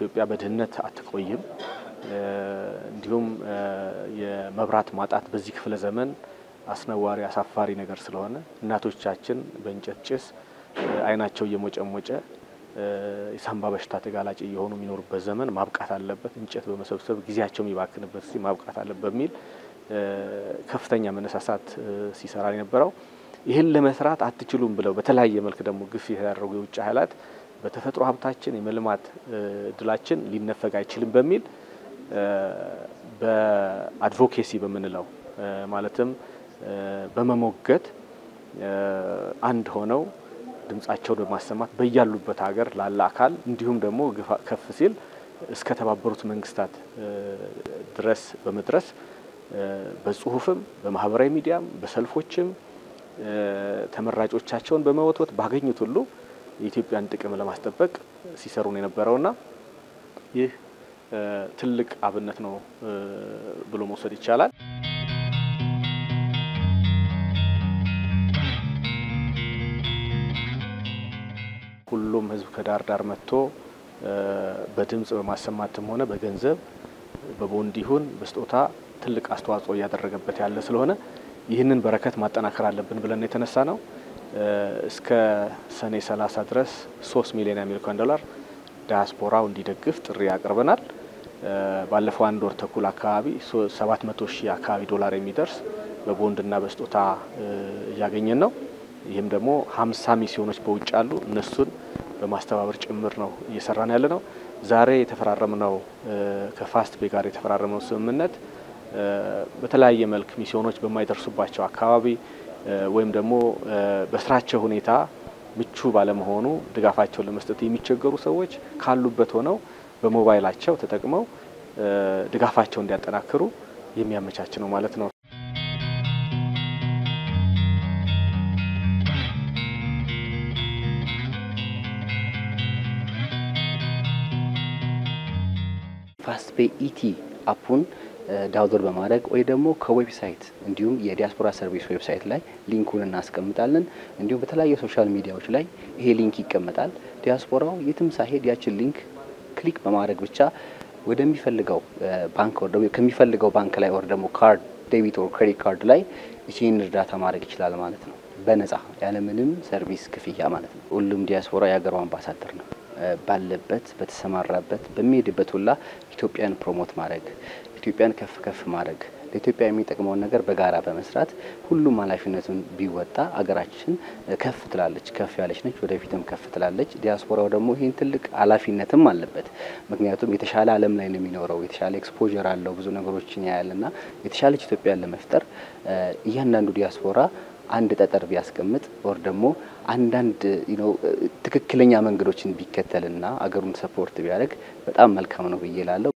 ኢትዮጵያ በድህነት አትቆይም። እንዲሁም የመብራት ማጣት በዚህ ክፍለ ዘመን አስነዋሪ አሳፋሪ ነገር ስለሆነ እናቶቻችን በእንጨት ጭስ አይናቸው እየሞጨሞጨ የሳምባ በሽታ ተጋላጭ እየሆኑ የሚኖሩበት ዘመን ማብቃት አለበት። እንጨት በመሰብሰብ ጊዜያቸው የሚባክንበት ማብቃት አለበት በሚል ከፍተኛ መነሳሳት ሲሰራ የነበረው ይሄን ለመስራት አትችሉም ብለው በተለያየ መልክ ደግሞ ግፊት ያደረጉ የውጭ ኃይላት በተፈጥሮ ሀብታችን የመልማት እድላችን ሊነፈግ አይችልም በሚል በአድቮኬሲ በመንለው ማለትም በመሞገት አንድ ሆነው ድምጻቸውን በማሰማት በያሉበት ሀገር ላለ አካል እንዲሁም ደግሞ ከፍ ሲል እስከ ተባበሩት መንግስታት ድረስ በመድረስ በጽሁፍም በማህበራዊ ሚዲያም በሰልፎችም ተመራጮቻቸውን በመወትወት ባገኙት ሁሉ የኢትዮጵያን ጥቅም ለማስጠበቅ ሲሰሩ ነው የነበረውና ይህ ትልቅ አብነት ነው ብሎ መውሰድ ይቻላል። ሁሉም ህዝብ ከዳር ዳር መጥቶ በድምጽ በማሰማትም ሆነ በገንዘብ በቦንድ ይሁን በስጦታ ትልቅ አስተዋጽኦ ያደረገበት ያለ ስለሆነ ይህንን በረከት ማጠናከር አለብን ብለን የተነሳ ነው። እስከ ሰኔ 30 ድረስ 3 ሚሊዮን አሜሪካን ዶላር ዲያስፖራው እንዲደግፍ ጥሪ ያቀርበናል። ባለፈው አንድ ወር ተኩል አካባቢ 700,000 አካባቢ ዶላር የሚደርስ በቦንድና በስጦታ ያገኘን ነው። ይህም ደግሞ 50 ሚስዮኖች በውጭ አሉ እነሱን በማስተባበር ጭምር ነው እየሰራን ያለ ነው። ዛሬ የተፈራረምነው ከፋስት ቤ ጋር የተፈራረምነው ስምምነት በተለያየ መልክ ሚስዮኖች በማይደርሱባቸው አካባቢ ወይም ደግሞ በስራቸው ሁኔታ ምቹ ባለመሆኑ ድጋፋቸውን ለመስጠት የሚቸገሩ ሰዎች ካሉበት ሆነው በሞባይላቸው ተጠቅመው ድጋፋቸውን እንዲያጠናክሩ የሚያመቻች ነው ማለት ነው። ፋስት ፔይ ኢቲ አፑን ዳውንሎድ በማድረግ ወይ ደግሞ ከዌብሳይት እንዲሁም የዲያስፖራ ሰርቪስ ዌብሳይት ላይ ሊንኩን እናስቀምጣለን። እንዲሁም በተለያዩ ሶሻል ሚዲያዎች ላይ ይሄ ሊንክ ይቀመጣል። ዲያስፖራው የትም ሳይሄድ ያችን ሊንክ ክሊክ በማድረግ ብቻ ወደሚፈልገው ባንክ ወር ደግሞ ከሚፈልገው ባንክ ላይ ወር ደግሞ ካርድ ዴቢት ኦር ክሬዲት ካርድ ላይ እቺን እርዳታ ማድረግ ይችላል ማለት ነው። በነፃ ያለ ምንም ሰርቪስ ክፍያ ማለት ነው። ሁሉም ዲያስፖራ የሀገሩ አምባሳደር ነው። ባለበት በተሰማራበት በሚሄድበት ሁላ ኢትዮጵያን ፕሮሞት ማድረግ ኢትዮጵያን ከፍ ማድረግ ለኢትዮጵያ የሚጠቅመው ነገር በጋራ በመስራት ሁሉም ኃላፊነቱን ቢወጣ አገራችን ከፍ ትላለች፣ ከፍ ያለች ነች፣ ወደፊትም ከፍ ትላለች። ዲያስፖራው ደግሞ ይሄን ትልቅ ኃላፊነትም አለበት። ምክንያቱም የተሻለ ዓለም ላይ ነው የሚኖረው፣ የተሻለ ኤክስፖዠር አለው፣ ብዙ ነገሮችን ያያልና የተሻለች ኢትዮጵያን ለመፍጠር እያንዳንዱ ዲያስፖራ አንድ ጠጠር ቢያስቀምጥ ወር ደግሞ አንዳንድ ትክክለኛ መንገዶችን ቢከተልና አገሩን ሰፖርት ቢያደርግ በጣም መልካም ነው ብዬ እላለሁ።